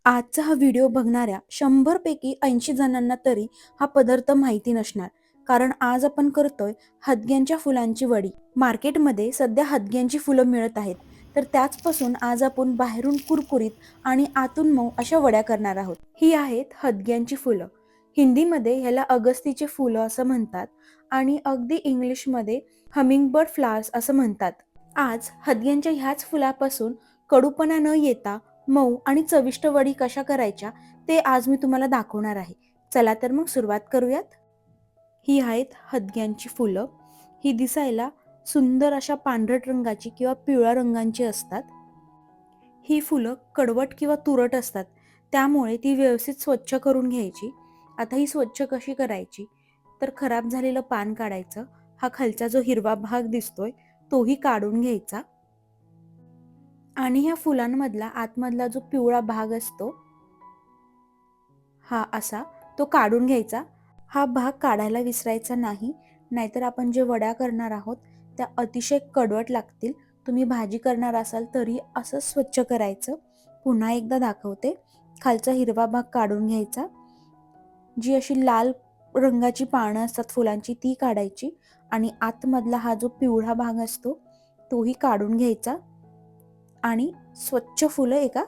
आजचा हा व्हिडिओ बघणाऱ्या 100 पैकी 80 जणांना तरी हा पदार्थ माहिती नसणार. कारण आज आपण करतोय हदग्यांच्या फुलांची वडी. मार्केटमध्ये सध्या हदग्यांची फुलं मिळत आहेत. तर त्याचपासून आज आपण बाहेरून कुरकुरीत आणि आतून मऊ अशा वड्या करणार आहोत. ही आहेत हदग्यांची फुलं. हिंदीमध्ये ह्याला अगस्तीचे फुलं असं म्हणतात आणि अगदी इंग्लिशमध्ये हमिंगबर्ड फ्लावर्स असं म्हणतात. आज हदग्यांच्या ह्याच फुलापासून कडूपणा न येता मऊ आणि चविष्ट वडी कशा करायच्या ते आज मी तुम्हाला दाखवणार आहे. चला तर मग सुरुवात करूयात. ही आहेत हदग्यांची फुलं. ही दिसायला सुंदर अशा पांढरट रंगाची किंवा पिवळ्या रंगांची असतात. ही फुलं कडवट किंवा तुरट असतात, त्यामुळे ती व्यवस्थित स्वच्छ करून घ्यायची. आता ही स्वच्छ कशी करायची, तर खराब झालेलं पान काढायचं. हा खालचा जो हिरवा भाग दिसतोय तोही काढून घ्यायचा आणि ह्या फुलांमधला आतमधला जो पिवळा भाग असतो हा असा तो काढून घ्यायचा. हा भाग काढायला विसरायचा नाही, नाहीतर आपण जे वड्या करणार आहोत त्या अतिशय कडवट लागतील. तुम्ही भाजी करणार असाल तरी असं स्वच्छ करायचं. पुन्हा एकदा दाखवते. खालचा हिरवा भाग काढून घ्यायचा. जी अशी लाल रंगाची पानं असतात फुलांची ती काढायची आणि आतमधला हा जो पिवळा भाग असतो तोही काढून घ्यायचा आणि स्वच्छ फुलं एका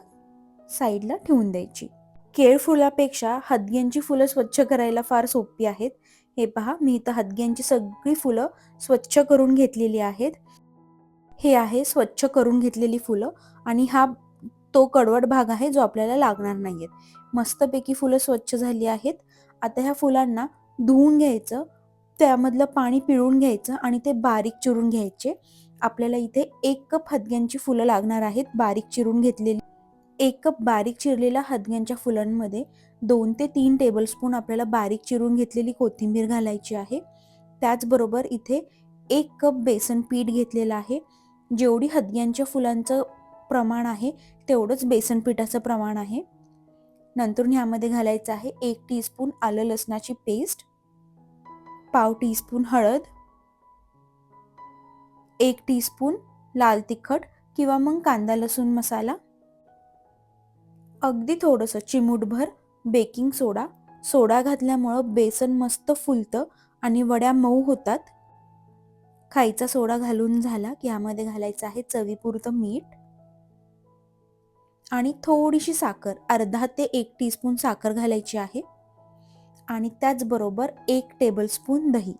साईडला ठेवून द्यायची. केळ फुलापेक्षा हदग्यांची फुलं स्वच्छ करायला फार सोपी आहेत. हे पहा, मी इथं हदग्यांची सगळी फुलं स्वच्छ करून घेतलेली आहेत. हे आहे स्वच्छ करून घेतलेली फुलं आणि हा तो कडवट भाग आहे जो आपल्याला लागणार नाहीये. मस्तपैकी फुलं स्वच्छ झाली आहेत. आता ह्या फुलांना धुवून घ्यायचं, त्यामधलं पाणी पिळून घ्यायचं आणि ते बारीक चिरून घ्यायचे. आपल्याला इथे 1 कप हदग्यांची फुलं लागणार आहेत बारीक चिरून घेतलेली. 1 कप बारीक चिरलेल्या हदग्यांच्या फुलांमध्ये 2 ते 3 टेबलस्पून आपल्याला बारीक चिरून घेतलेली कोथिंबीर घालायची आहे. त्याचबरोबर इथे 1 कप बेसन पीठ घेतलेलं आहे. जेवढी हदग्यांच्या फुलांचं प्रमाण आहे तेवढंच बेसन पिठाचं प्रमाण आहे. नंतर ह्यामध्ये घालायचं आहे 1 टीस्पून आलं लसणाची पेस्ट, पाव टीस्पून हळद, 1 टीस्पून लाल तिखट किंवा मग कांदा लसूण मसाला, अगदी थोडंसं चिमूटभर बेकिंग सोडा. सोडा घातल्यामुळं बेसन मस्त फुलतं आणि वड्या मऊ होतात. खायचा सोडा घालून झाला की यामध्ये घालायचं आहे चवीपुरतं मीठ आणि थोडीशी साखर, अर्धा ते 1 टीस्पून साखर घालायची आहे आणि त्याचबरोबर 1 टेबलस्पून दही.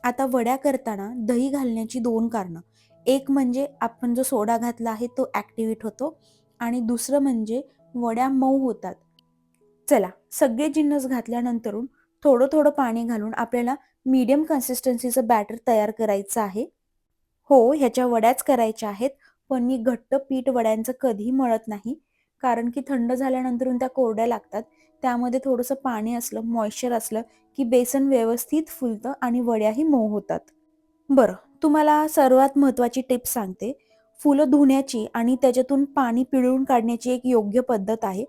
आता वड्या करताना दही घालण्याची 2 कारणं. एक म्हणजे आपण जो सोडा घातला आहे तो ॲक्टिव्हेट होतो आणि दुसरं म्हणजे वड्या मऊ होतात. चला, सगळे जिन्नस घातल्यानंतरून थोडं थोडं पाणी घालून आपल्याला मीडियम कन्सिस्टन्सीचं बॅटर तयार करायचं आहे. हो, ह्याच्या वड्याच करायच्या आहेत, पण मी घट्ट पीठ वड्यांचं कधीही मळत नाही, कारण की थंड झाल्यानंतरून त्या कोरड्या लागतात. त्यामध्ये थोडंसं पाणी असलं, मॉइश्चर असलं की बेसन व्यवस्थित फुलतं आणि वड्याही मऊ होतात. बरं, तुम्हाला सर्वात महत्त्वाची टिप्स सांगते. फुलं धुण्याची आणि त्याच्यातून पाणी पिळून काढण्याची एक योग्य पद्धत आहे.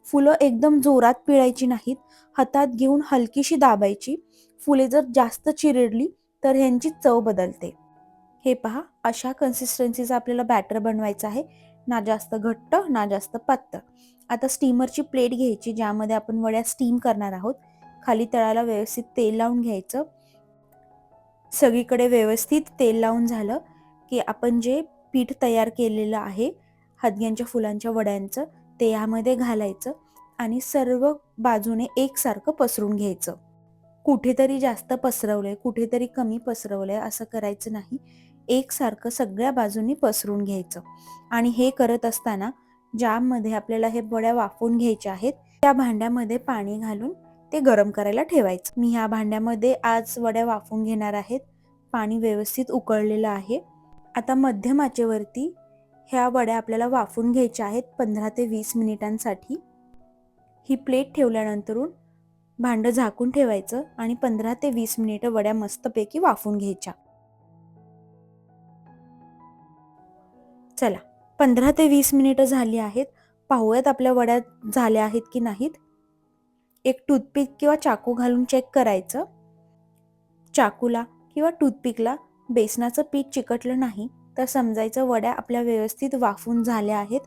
फुलं एकदम जोरात पिळायची नाहीत, हातात घेऊन हलकीशी दाबायची. फुले जर जास्त चिरडली तर ह्यांची चव बदलते. हे पहा, अशा कन्सिस्टन्सीचं आपल्याला बॅटर बनवायचं आहे. ना जास्त घट्ट ना जास्त पातळ. आता स्टीमरची प्लेट घ्यायची ज्यामध्ये आपण वड्या स्टीम करणार आहोत. खाली तळाला व्यवस्थित तेल लावून घ्यायचं. सगळीकडे व्यवस्थित तेल लावून झालं की आपण जे पीठ तयार केलेलं आहे हदग्यांच्या फुलांच्या वड्यांचं ते यामध्ये घालायचं आणि सर्व बाजूने एकसारखं पसरून घ्यायचं. कुठेतरी जास्त पसरवलंय, कुठेतरी कमी पसरवलंय असं करायचं नाही. एकसारखं सगळ्या बाजूनी पसरून घ्यायचं आणि हे करत असताना ज्यामध्ये आपल्याला हे वड्या वाफवून घ्यायच्या आहेत त्या भांड्यामध्ये पाणी घालून ते गरम करायला ठेवायचं. मी ह्या भांड्यामध्ये आज वड्या वाफवून घेणार आहेत. पाणी व्यवस्थित उकळलेलं आहे. आता मध्यम आचेवरती ह्या वड्या आपल्याला वाफवून घ्यायच्या आहेत 15 ते 20 मिनिटांसाठी. ही प्लेट ठेवल्यानंतरून भांडं झाकून ठेवायचं आणि 15 ते 20 मिनिटं वड्या मस्तपैकी वाफवून घ्यायच्या. चला, 15 ते 20 मिनिटं झाली आहेत. पाहूयात आपल्या वड्या झाल्या आहेत की नाहीत. एक टूथपिक किंवा चाकू घालून चेक करायचं. चाकूला किंवा टूथपिकला बेसनाचं पीठ चिकटलं नाही तर समजायचं वड्या आपल्या व्यवस्थित वाफवून झाल्या आहेत.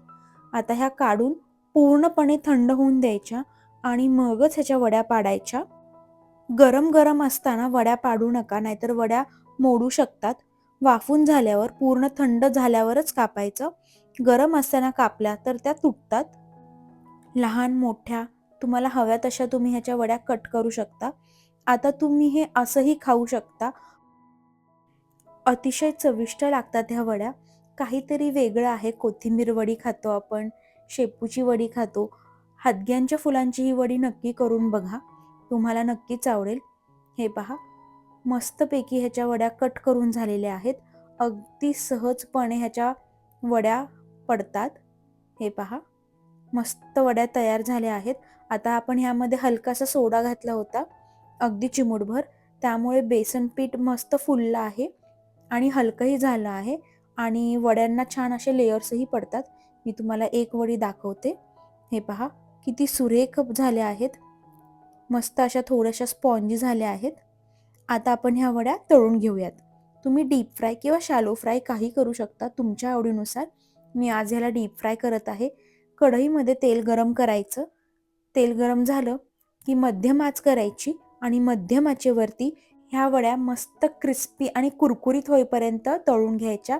आता ह्या काढून पूर्णपणे थंड होऊन द्यायच्या आणि मगच ह्याच्या वड्या पाडायच्या. गरम गरम असताना वड्या पाडू नका, नाहीतर वड्या मोडू शकतात. वाफून झाल्यावर, पूर्ण थंड झाल्यावरच कापायचं. गरम असताना कापल्या तर त्या तुटतात. लहान मोठ्या तुम्हाला हव्या तशा तुम्ही ह्याच्या वड्या कट करू शकता. आता तुम्ही हे असंही खाऊ शकता. अतिशय चविष्ट लागतात ह्या वड्या. काहीतरी वेगळं आहे. कोथिंबीर वडी खातो आपण, शेपूची वडी खातो. हादग्यांच्या फुलांची ही वडी नक्की करून बघा, तुम्हाला नक्कीच आवडेल. हे पहा, मस्तपैकी ह्याच्या वड्या कट करून झालेल्या आहेत. अगदी सहजपणे ह्याच्या वड्या पडतात. हे पहा, मस्त वड्या तयार झाल्या आहेत. आता आपण ह्यामध्ये हलकासा सोडा घातला होता, अगदी चिमूटभर, त्यामुळे बेसन पीठ मस्त फुललं आहे आणि हलकंही झालं आहे आणि वड्यांना छान असे लेयर्सही पडतात. मी तुम्हाला एक वडी दाखवते. हे पहा, किती सुरेख झाल्या आहेत. मस्त अशा थोड्याशा स्पॉन्जी झाल्या आहेत. आता आपण ह्या वड्या तळून घेऊयात. तुम्ही डीप फ्राय किंवा शॅलो फ्राय काही करू शकता तुमच्या आवडीनुसार. मी आज ह्याला डीप फ्राय करत आहे. कढईमध्ये तेल गरम करायचं. तेल गरम झालं की मध्यम आच करायची आणि मध्यम आचेवरती ह्या वड्या मस्त क्रिस्पी आणि कुरकुरीत होईपर्यंत तळून घ्यायच्या.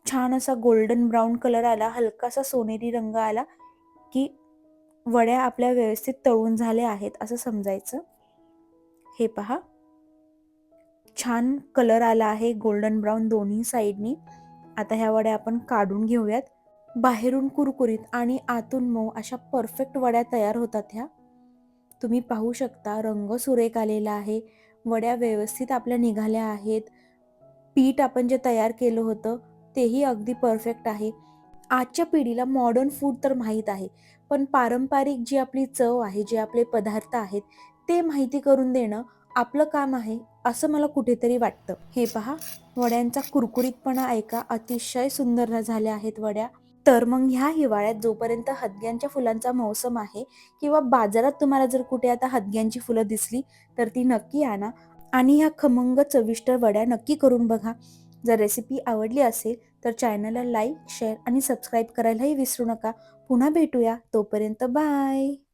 छान असा गोल्डन ब्राऊन कलर आला, हलकासा सोनेरी रंग आला की वड्या आपल्या व्यवस्थित तळून झाल्या आहेत असं समजायचं. हे पहा, छान कलर आला आहे गोल्डन ब्राऊन दोन्ही साईडनी. आता ह्या वड्या आपण काढून घेऊयात. बाहेरून कुरकुरीत आणि आतून मऊ अशा परफेक्ट वड्या तयार होतात ह्या. तुम्ही पाहू शकता, रंग सुरेख आलेला आहे. वड्या व्यवस्थित आपल्या निघाल्या आहेत. पीठ आपण जे तयार केलं होतं तेही अगदी परफेक्ट आहे. आजच्या पिढीला मॉडर्न फूड तर माहीत आहे, पण पारंपरिक जी आपली चव आहे, जे आपले पदार्थ आहेत ते माहिती करून देणं आपलं काम आहे, असं मला कुठेतरी वाटतं. हे पहा, वड्यांचा कुरकुरीतपणा ऐका, अतिशय सुंदर झाल्या आहेत वड्या. तर मग ह्या हिवाळ्यात जोपर्यंत हदग्यांच्या फुलांचा मौसम आहे किंवा बाजारात तुम्हाला जर कुठे आता हदग्यांची फुलं दिसली तर ती नक्की आणा आणि ह्या खमंग चविष्ट वड्या नक्की करून बघा. जर रेसिपी आवडली असेल तर चॅनलला लाईक, शेअर आणि सबस्क्राईब करायलाही विसरू नका. पुन्हा भेटूया, तोपर्यंत बाय.